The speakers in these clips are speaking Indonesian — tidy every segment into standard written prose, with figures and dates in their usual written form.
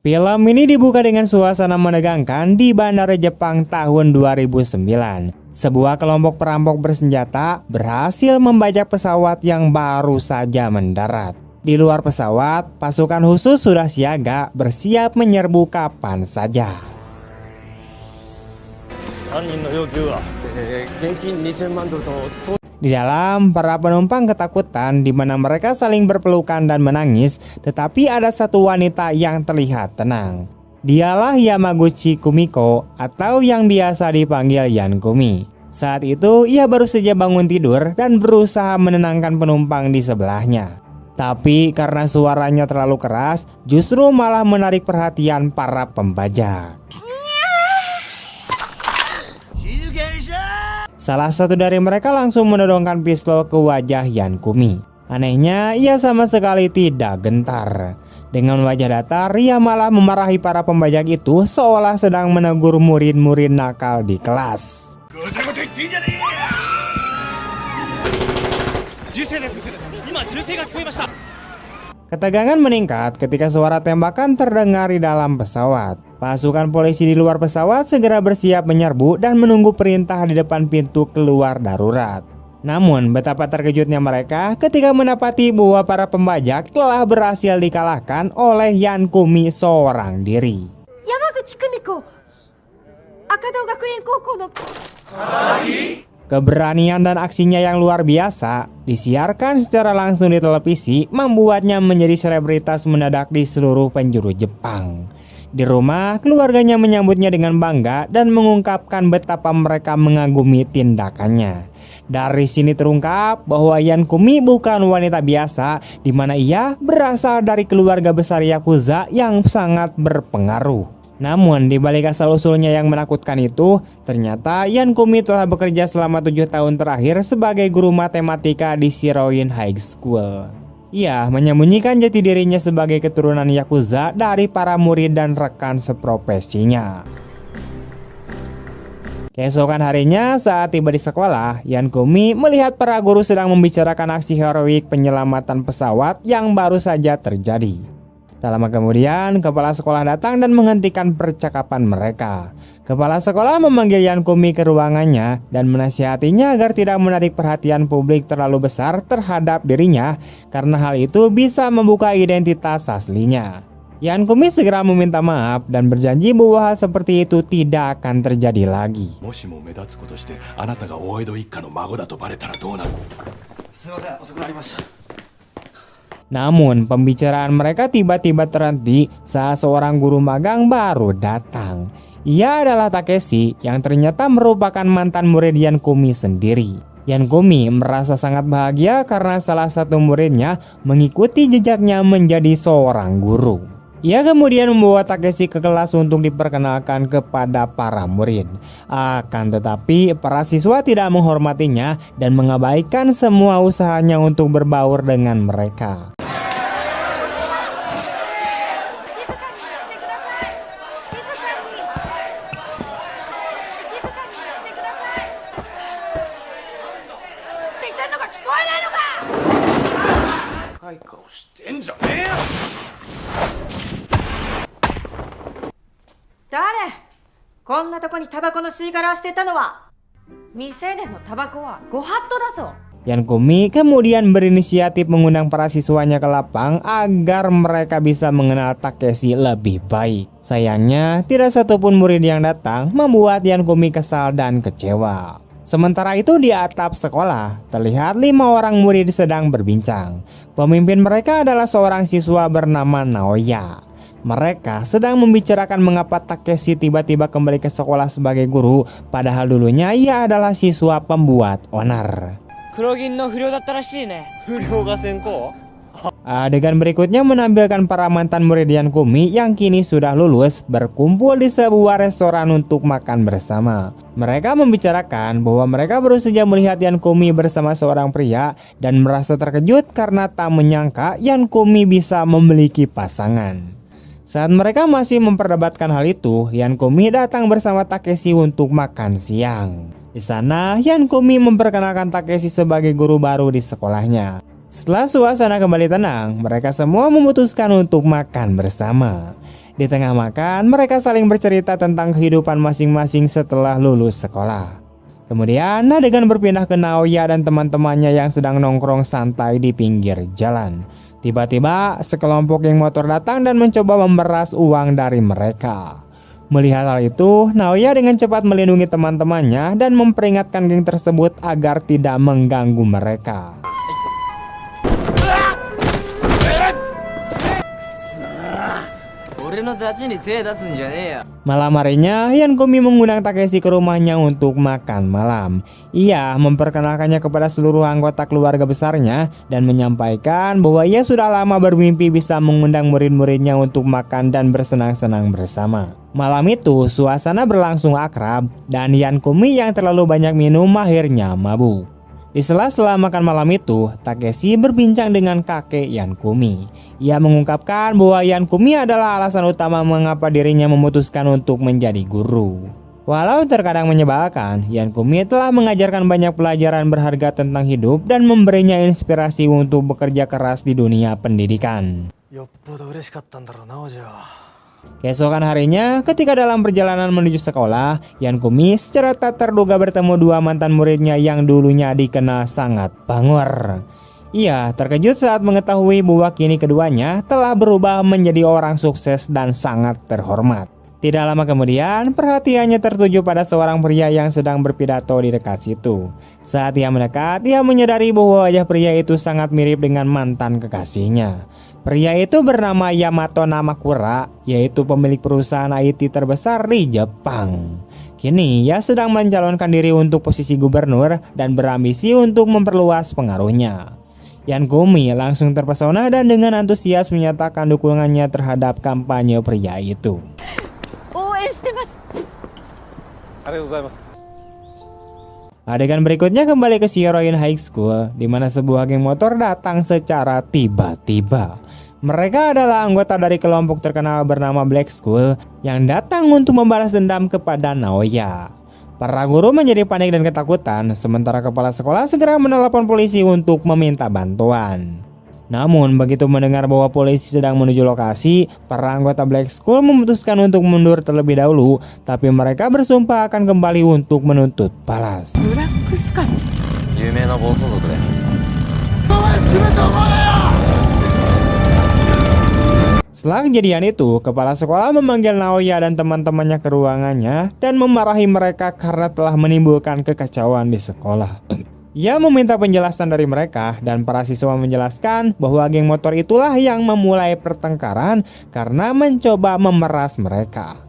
Film ini dibuka dengan suasana menegangkan di Bandara Jepang tahun 2009. Sebuah kelompok perampok bersenjata berhasil membajak pesawat yang baru saja mendarat. Di luar pesawat, pasukan khusus sudah siaga bersiap menyerbu kapan saja. Di dalam, para penumpang ketakutan di mana mereka saling berpelukan dan menangis, tetapi ada satu wanita yang terlihat tenang. Dialah Yamaguchi Kumiko atau yang biasa dipanggil Yankumi. Saat itu, ia baru saja bangun tidur dan berusaha menenangkan penumpang di sebelahnya. Tapi karena suaranya terlalu keras, justru malah menarik perhatian para pembajak. Salah satu dari mereka langsung menodongkan pistol ke wajah Yankumi. Anehnya, ia sama sekali tidak gentar. Dengan wajah datar, ia malah memarahi para pembajak itu seolah sedang menegur murid-murid nakal di kelas. Ketegangan meningkat ketika suara tembakan terdengar di dalam pesawat. Pasukan polisi di luar pesawat segera bersiap menyerbu dan menunggu perintah di depan pintu keluar darurat. Namun betapa terkejutnya mereka ketika mendapati bahwa para pembajak telah berhasil dikalahkan oleh Yankumi seorang diri. Yamaguchi Kumiko, Akado Gakuen Koukou no Keberanian dan aksinya yang luar biasa disiarkan secara langsung di televisi, membuatnya menjadi selebritas mendadak di seluruh penjuru Jepang. Di rumah, keluarganya menyambutnya dengan bangga dan mengungkapkan betapa mereka mengagumi tindakannya. Dari sini terungkap bahwa Yankumi bukan wanita biasa, di mana ia berasal dari keluarga besar Yakuza yang sangat berpengaruh. Namun di balik asal-usulnya yang menakutkan itu, ternyata Yankumi telah bekerja selama 7 tahun terakhir sebagai guru matematika di Shiroin High School. Ia menyembunyikan jati dirinya sebagai keturunan Yakuza dari para murid dan rekan seprofesinya. Keesokan harinya saat tiba di sekolah, Yankumi melihat para guru sedang membicarakan aksi heroik penyelamatan pesawat yang baru saja terjadi. Tak lama kemudian, kepala sekolah datang dan menghentikan percakapan mereka. Kepala sekolah memanggil Yankumi ke ruangannya dan menasihatinya agar tidak menarik perhatian publik terlalu besar terhadap dirinya, karena hal itu bisa membuka identitas aslinya. Yankumi segera meminta maaf dan berjanji bahwa hal seperti itu tidak akan terjadi lagi. Namun pembicaraan mereka tiba-tiba terhenti saat seorang guru magang baru datang. Ia adalah Takeshi yang ternyata merupakan mantan murid Yankumi sendiri. Yankumi merasa sangat bahagia karena salah satu muridnya mengikuti jejaknya menjadi seorang guru. Ia kemudian membawa Takeshi ke kelas untuk diperkenalkan kepada para murid. Akan tetapi para siswa tidak menghormatinya dan mengabaikan semua usahanya untuk berbaur dengan mereka. Yankumi kemudian berinisiatif mengundang para siswanya ke lapang agar mereka bisa mengenal Takeshi lebih baik. Sayangnya, tidak satupun murid yang datang, membuat Yankumi kesal dan kecewa. Sementara itu di atap sekolah, terlihat 5 orang murid sedang berbincang. Pemimpin mereka adalah seorang siswa bernama Naoya. Mereka sedang membicarakan mengapa Takeshi tiba-tiba kembali ke sekolah sebagai guru, padahal dulunya ia adalah siswa pembuat onar. Adegan berikutnya menampilkan para mantan murid Yankumi yang kini sudah lulus berkumpul di sebuah restoran untuk makan bersama. Mereka membicarakan bahwa mereka baru saja melihat Yankumi bersama seorang pria dan merasa terkejut karena tak menyangka Yankumi bisa memiliki pasangan. Saat mereka masih memperdebatkan hal itu, Yankumi datang bersama Takeshi untuk makan siang. Di sana, Yankumi memperkenalkan Takeshi sebagai guru baru di sekolahnya. Setelah suasana kembali tenang, mereka semua memutuskan untuk makan bersama. Di tengah makan, mereka saling bercerita tentang kehidupan masing-masing setelah lulus sekolah. Kemudian, adegan berpindah ke Naoya dan teman-temannya yang sedang nongkrong santai di pinggir jalan. Tiba-tiba, sekelompok geng motor datang dan mencoba memeras uang dari mereka. Melihat hal itu, Naoya dengan cepat melindungi teman-temannya dan memperingatkan geng tersebut agar tidak mengganggu mereka. Malam harinya, Yankumi mengundang Takeshi ke rumahnya untuk makan malam. Ia memperkenalkannya kepada seluruh anggota keluarga besarnya dan menyampaikan bahwa ia sudah lama bermimpi bisa mengundang murid-muridnya untuk makan dan bersenang-senang bersama. Malam itu, suasana berlangsung akrab dan Yankumi yang terlalu banyak minum akhirnya mabuk. Di sela-sela makan malam itu, Takeshi berbincang dengan kakek Yankumi. Ia mengungkapkan bahwa Yankumi adalah alasan utama mengapa dirinya memutuskan untuk menjadi guru. Walau terkadang menyebalkan, Yankumi telah mengajarkan banyak pelajaran berharga tentang hidup dan memberinya inspirasi untuk bekerja keras di dunia pendidikan. Keesokan harinya, ketika dalam perjalanan menuju sekolah, Yankumi secara tak terduga bertemu dua mantan muridnya yang dulunya dikenal sangat bangor. Ia terkejut saat mengetahui bahwa kini keduanya telah berubah menjadi orang sukses dan sangat terhormat. Tidak lama kemudian, perhatiannya tertuju pada seorang pria yang sedang berpidato di dekat situ. Saat ia mendekat, ia menyadari bahwa wajah pria itu sangat mirip dengan mantan kekasihnya. Pria itu bernama Yamato Namakura, yaitu pemilik perusahaan IT terbesar di Jepang. Kini ia sedang mencalonkan diri untuk posisi gubernur dan berambisi untuk memperluas pengaruhnya. Yankumi langsung terpesona dan dengan antusias menyatakan dukungannya terhadap kampanye pria itu. Adegan berikutnya kembali ke Shiroin High School, di mana sebuah geng motor datang secara tiba-tiba. Mereka adalah anggota dari kelompok terkenal bernama Black School yang datang untuk membalas dendam kepada Naoya. Para guru menjadi panik dan ketakutan, sementara kepala sekolah segera menelepon polisi untuk meminta bantuan. Namun begitu mendengar bahwa polisi sedang menuju lokasi, para anggota Black School memutuskan untuk mundur terlebih dahulu, tapi mereka bersumpah akan kembali untuk menuntut balas. Setelah kejadian itu, kepala sekolah memanggil Naoya dan teman-temannya ke ruangannya dan memarahi mereka karena telah menimbulkan kekacauan di sekolah. Ia meminta penjelasan dari mereka dan para siswa menjelaskan bahwa geng motor itulah yang memulai pertengkaran karena mencoba memeras mereka.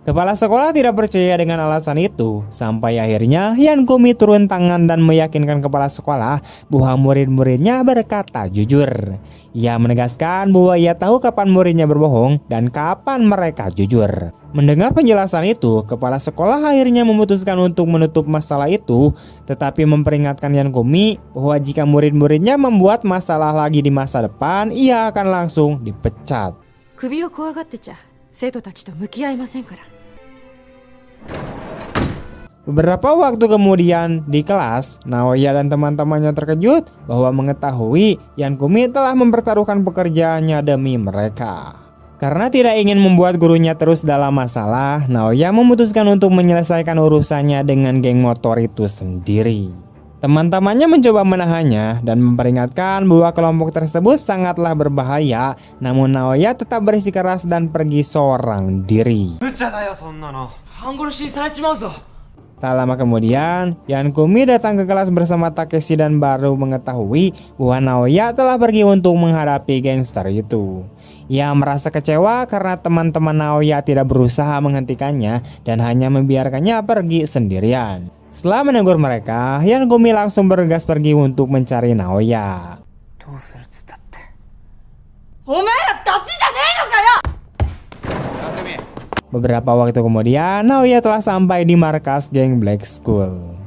Kepala sekolah tidak percaya dengan alasan itu, sampai akhirnya Yankumi turun tangan dan meyakinkan kepala sekolah bahwa murid-muridnya berkata jujur. Ia menegaskan bahwa ia tahu kapan muridnya berbohong dan kapan mereka jujur. Mendengar penjelasan itu, kepala sekolah akhirnya memutuskan untuk menutup masalah itu, tetapi memperingatkan Yankumi bahwa jika murid-muridnya membuat masalah lagi di masa depan, ia akan langsung dipecat. Beberapa waktu kemudian di kelas, Naoya dan teman-temannya terkejut bahwa mengetahui Yankumi telah mempertaruhkan pekerjaannya demi mereka. Karena tidak ingin membuat gurunya terus dalam masalah, Naoya memutuskan untuk menyelesaikan urusannya dengan geng motor itu sendiri. Teman-temannya mencoba menahannya dan memperingatkan bahwa kelompok tersebut sangatlah berbahaya, namun Naoya tetap bersikeras dan pergi seorang diri. Tak lama kemudian, Yankumi datang ke kelas bersama Takeshi dan baru mengetahui bahwa Naoya telah pergi untuk menghadapi gangster itu. Ia merasa kecewa karena teman-teman Naoya tidak berusaha menghentikannya dan hanya membiarkannya pergi sendirian. Setelah menegur mereka, Yankumi langsung bergegas pergi untuk mencari Naoya. Beberapa waktu kemudian, Naoya telah sampai di markas geng Black School.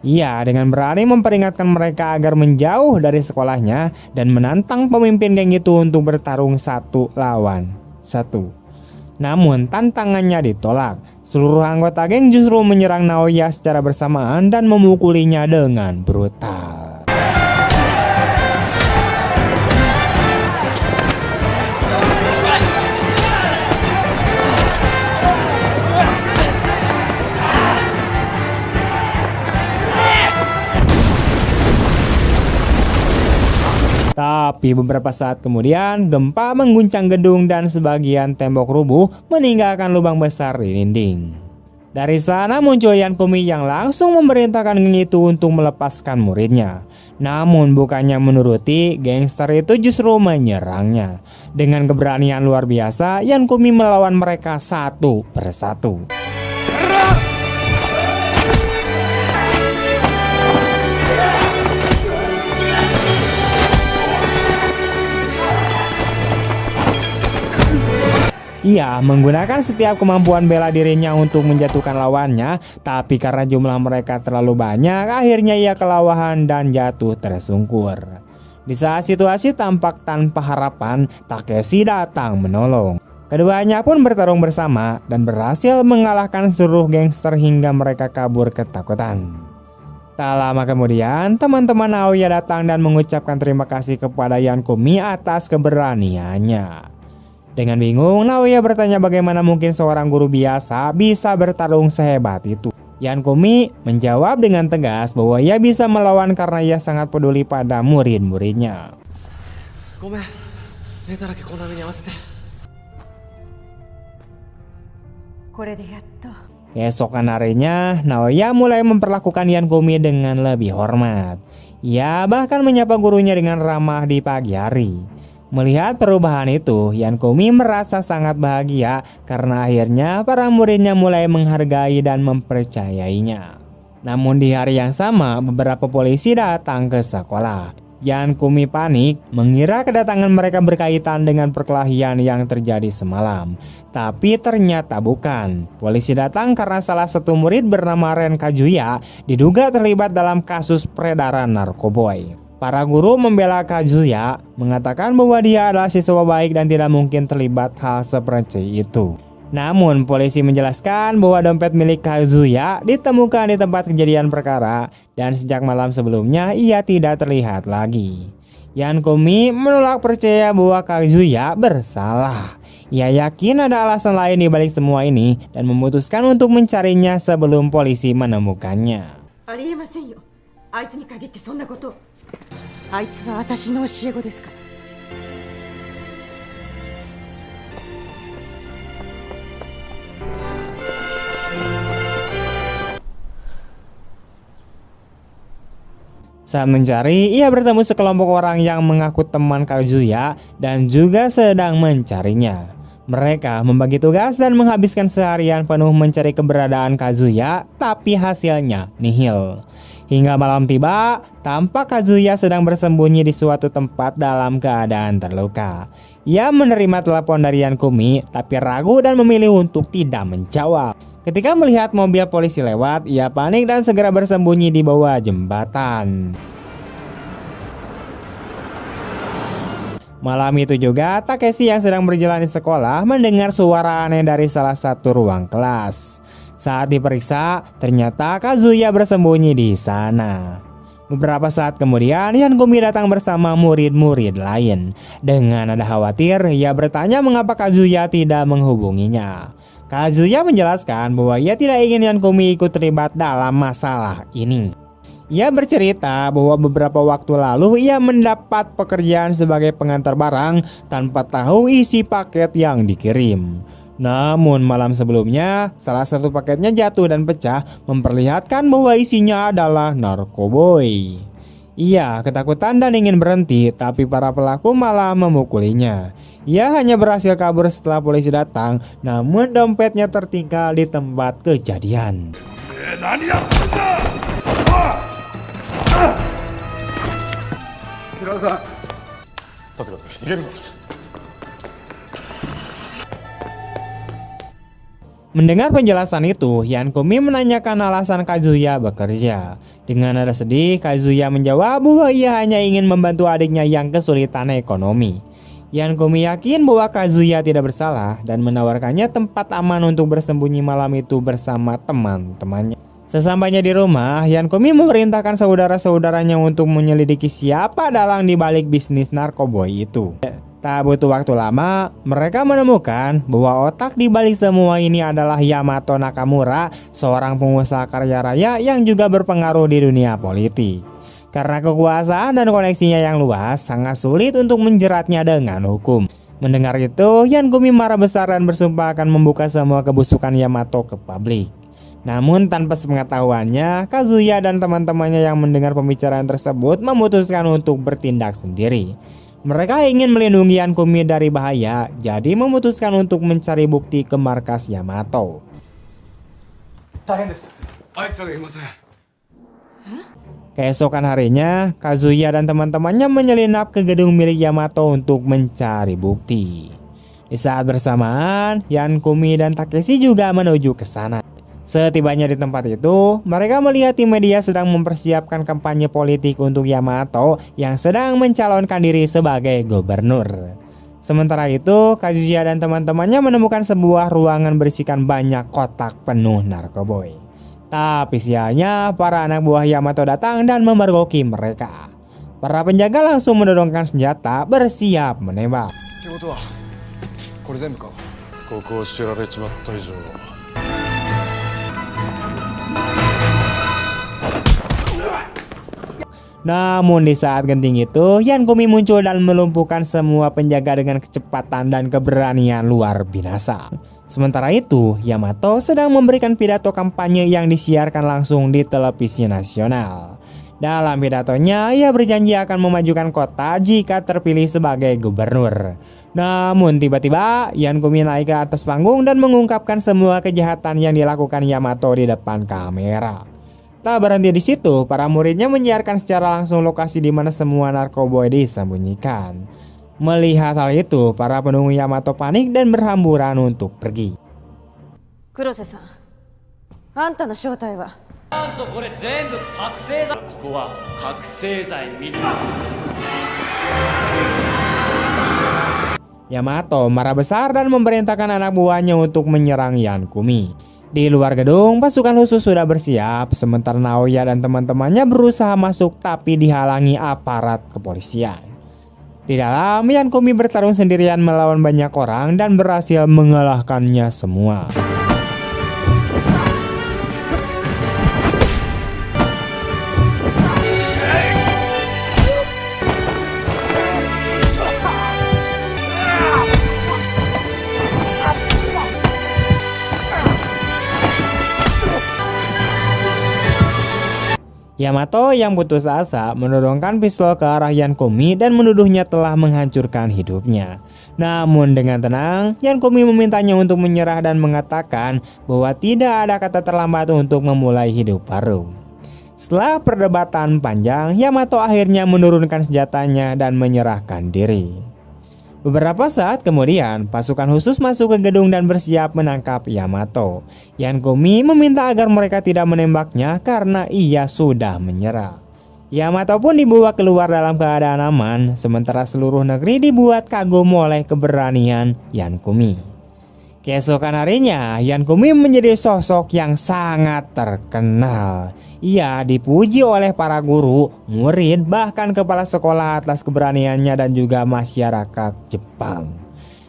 Ia dengan berani memperingatkan mereka agar menjauh dari sekolahnya dan menantang pemimpin geng itu untuk bertarung 1 lawan 1. Namun tantangannya ditolak. Seluruh anggota geng justru menyerang Naoya secara bersamaan dan memukulinya dengan brutal. Tapi beberapa saat kemudian, gempa mengguncang gedung dan sebagian tembok rubuh meninggalkan lubang besar di dinding. Dari sana muncul Yankumi yang langsung memerintahkan geng itu untuk melepaskan muridnya. Namun bukannya menuruti, gangster itu justru menyerangnya. Dengan keberanian luar biasa, Yankumi melawan mereka satu persatu. Ia menggunakan setiap kemampuan bela dirinya untuk menjatuhkan lawannya, tapi karena jumlah mereka terlalu banyak, akhirnya ia kelelahan dan jatuh tersungkur. Di saat situasi tampak tanpa harapan, Takeshi datang menolong. Keduanya pun bertarung bersama dan berhasil mengalahkan seluruh gangster hingga mereka kabur ketakutan. Tak lama kemudian, teman-teman Naoya datang dan mengucapkan terima kasih kepada Yankumi atas keberaniannya. Dengan bingung, Naoya bertanya bagaimana mungkin seorang guru biasa bisa bertarung sehebat itu. Yankumi menjawab dengan tegas bahwa ia bisa melawan karena ia sangat peduli pada murid-muridnya. Keesokan harinya, Naoya mulai memperlakukan Yankumi dengan lebih hormat. Ia bahkan menyapa gurunya dengan ramah di pagi hari. Melihat perubahan itu, Yankumi merasa sangat bahagia karena akhirnya para muridnya mulai menghargai dan mempercayainya. Namun di hari yang sama, beberapa polisi datang ke sekolah. Yankumi panik, mengira kedatangan mereka berkaitan dengan perkelahian yang terjadi semalam. Tapi ternyata bukan. Polisi datang karena salah satu murid bernama Ren Kazuya diduga terlibat dalam kasus peredaran narkoboy. Para guru membela Kazuya, mengatakan bahwa dia adalah siswa baik dan tidak mungkin terlibat hal seperti itu. Namun polisi menjelaskan bahwa dompet milik Kazuya ditemukan di tempat kejadian perkara dan sejak malam sebelumnya ia tidak terlihat lagi. Yankumi menolak percaya bahwa Kazuya bersalah. Ia yakin ada alasan lain di balik semua ini dan memutuskan untuk mencarinya sebelum polisi menemukannya. Saat mencari, ia bertemu sekelompok orang yang mengaku teman Kazuya dan juga sedang mencarinya. Mereka membagi tugas dan menghabiskan seharian penuh mencari keberadaan Kazuya, tapi hasilnya nihil. Hingga malam tiba, tampak Kazuya sedang bersembunyi di suatu tempat dalam keadaan terluka. Ia menerima telepon dari Yankumi, tapi ragu dan memilih untuk tidak menjawab. Ketika melihat mobil polisi lewat, ia panik dan segera bersembunyi di bawah jembatan. Malam itu juga, Takeshi yang sedang berjalan di sekolah mendengar suara aneh dari salah satu ruang kelas. Saat diperiksa, ternyata Kazuya bersembunyi di sana. Beberapa saat kemudian, Yankumi datang bersama murid-murid lain. Dengan nada khawatir, ia bertanya mengapa Kazuya tidak menghubunginya. Kazuya menjelaskan bahwa ia tidak ingin Yankumi ikut terlibat dalam masalah ini. Ia bercerita bahwa beberapa waktu lalu ia mendapat pekerjaan sebagai pengantar barang tanpa tahu isi paket yang dikirim. Namun malam sebelumnya, salah satu paketnya jatuh dan pecah, memperlihatkan bahwa isinya adalah narkoboy. Ia ketakutan dan ingin berhenti, tapi para pelaku malah memukulinya. Ia hanya berhasil kabur setelah polisi datang, namun dompetnya tertinggal di tempat kejadian. Mendengar penjelasan itu, Yankumi menanyakan alasan Kazuya bekerja. Dengan nada sedih, Kazuya menjawab bahwa ia hanya ingin membantu adiknya yang kesulitan ekonomi. Yankumi yakin bahwa Kazuya tidak bersalah dan menawarkannya tempat aman untuk bersembunyi malam itu bersama teman-temannya. Sesampainya di rumah, Yankumi memerintahkan saudara-saudaranya untuk menyelidiki siapa dalang di balik bisnis narkoboy itu. Tak butuh waktu lama, mereka menemukan bahwa otak di balik semua ini adalah Yamato Nakamura, seorang pengusaha kaya raya yang juga berpengaruh di dunia politik. Karena kekuasaan dan koneksinya yang luas, sangat sulit untuk menjeratnya dengan hukum. Mendengar itu, Yankumi marah besar dan bersumpah akan membuka semua kebusukan Yamato ke publik. Namun tanpa sepengetahuannya, Kazuya dan teman-temannya yang mendengar pembicaraan tersebut memutuskan untuk bertindak sendiri. Mereka ingin melindungi Yankumi dari bahaya, jadi memutuskan untuk mencari bukti ke markas Yamato. Keesokan harinya, Kazuya dan teman-temannya menyelinap ke gedung milik Yamato untuk mencari bukti. Di saat bersamaan, Yankumi dan Takeshi juga menuju ke sana. Setibanya di tempat itu, mereka melihat tim media sedang mempersiapkan kampanye politik untuk Yamato yang sedang mencalonkan diri sebagai gubernur. Sementara itu, Kazuya dan teman-temannya menemukan sebuah ruangan berisikan banyak kotak penuh narkoboy. Tapi sialnya, para anak buah Yamato datang dan memergoki mereka. Para penjaga langsung mendorongkan senjata bersiap menembak. Namun di saat genting itu, Yankumi muncul dan melumpuhkan semua penjaga dengan kecepatan dan keberanian luar biasa. Sementara itu, Yamato sedang memberikan pidato kampanye yang disiarkan langsung di televisi nasional. Dalam pidatonya, ia berjanji akan memajukan kota jika terpilih sebagai gubernur. Namun tiba-tiba, Yankumi naik ke atas panggung dan mengungkapkan semua kejahatan yang dilakukan Yamato di depan kamera. Tak berhenti di situ, para muridnya menyiarkan secara langsung lokasi di mana semua narkoboy disembunyikan. Melihat hal itu, para penunggu Yamato panik dan berhamburan untuk pergi. Kurose-san, anta no shoutai wa? Yamato marah besar dan memerintahkan anak buahnya untuk menyerang Yankumi. Di luar gedung, pasukan khusus sudah bersiap, sementara Naoya dan teman-temannya berusaha masuk tapi dihalangi aparat kepolisian. Di dalam, Yankumi bertarung sendirian melawan banyak orang dan berhasil mengalahkannya semua. Yamato yang putus asa menodongkan pistol ke arah Yankumi dan menuduhnya telah menghancurkan hidupnya. Namun dengan tenang, Yankumi memintanya untuk menyerah dan mengatakan bahwa tidak ada kata terlambat untuk memulai hidup baru. Setelah perdebatan panjang, Yamato akhirnya menurunkan senjatanya dan menyerahkan diri. Beberapa saat kemudian, pasukan khusus masuk ke gedung dan bersiap menangkap Yamato. Yankumi meminta agar mereka tidak menembaknya karena ia sudah menyerah. Yamato pun dibawa keluar dalam keadaan aman, sementara seluruh negeri dibuat kagum oleh keberanian Yankumi. Keesokan harinya, Yankumi menjadi sosok yang sangat terkenal. Ia dipuji oleh para guru, murid, bahkan kepala sekolah atas keberaniannya dan juga masyarakat Jepang.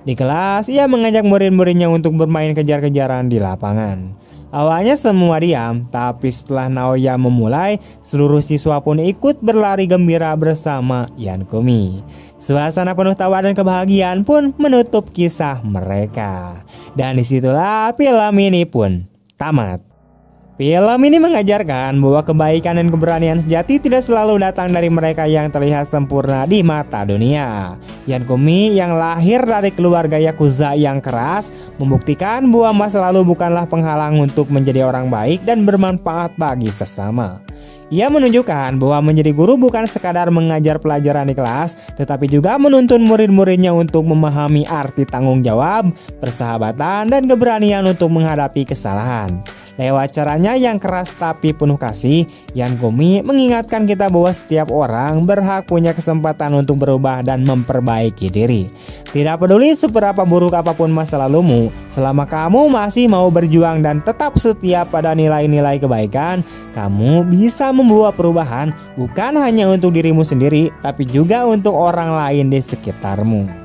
Di kelas, ia mengajak murid-muridnya untuk bermain kejar-kejaran di lapangan. Awalnya semua diam, tapi setelah Naoya memulai, seluruh siswa pun ikut berlari gembira bersama Yankumi. Suasana penuh tawa dan kebahagiaan pun menutup kisah mereka. Dan disitulah film ini pun tamat. Film ini mengajarkan bahwa kebaikan dan keberanian sejati tidak selalu datang dari mereka yang terlihat sempurna di mata dunia. Yankumi yang lahir dari keluarga Yakuza yang keras membuktikan bahwa masa lalu bukanlah penghalang untuk menjadi orang baik dan bermanfaat bagi sesama. Ia menunjukkan bahwa menjadi guru bukan sekadar mengajar pelajaran di kelas, tetapi juga menuntun murid-muridnya untuk memahami arti tanggung jawab, persahabatan, dan keberanian untuk menghadapi kesalahan. Lewat caranya yang keras tapi penuh kasih, Yan Komi mengingatkan kita bahwa setiap orang berhak punya kesempatan untuk berubah dan memperbaiki diri. Tidak peduli seberapa buruk apapun masa lalumu, selama kamu masih mau berjuang dan tetap setia pada nilai-nilai kebaikan, kamu bisa membawa perubahan bukan hanya untuk dirimu sendiri, tapi juga untuk orang lain di sekitarmu.